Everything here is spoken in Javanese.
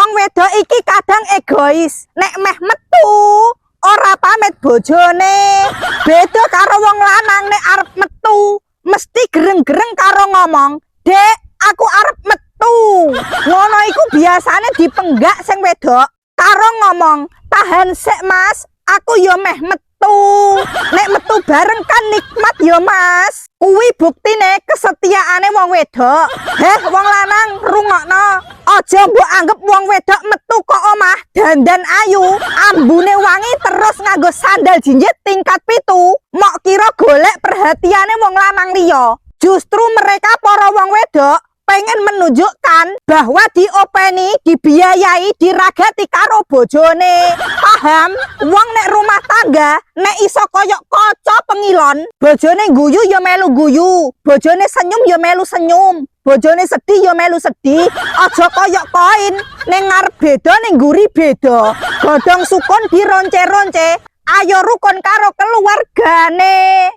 wong wedok iki kadang egois. Nek meh metu ora pamit bojone. Beda karo wong lanang nek arep metu mesti gereng-gereng karo ngomong, "Dek, aku arep metu." Ngono iku biasane dipenggak sing wedok karo ngomong, "Tahan sik, Mas. Aku yo meh metu." Nek metu bareng kan nikmat yo, Mas. Kuwi buktine kesetiaane wong wedok. Heh, wong lanang rungokno. Aja mbok anggap wong wedok metu kok omah dandan ayu, ambune wangi terus nganggo sandal jinjit tingkat 7. Mok kira golek perhatiane wong lanang liya. Justru mereka para wong wedok pengen menunjukkan bahwa diopeni, dibiayai, diragati karo bojone. Paham? Wong nek rumah tangga nek iso koyok kaca pengilon, bojone guyu ya melu guyu, bojone senyum ya melu senyum, bojone sedih ya melu sedih. Aja koyok koin ning ngarep beda ning nguri beda. Godhong sukun dironce-ronce, ayo rukun karo keluargane.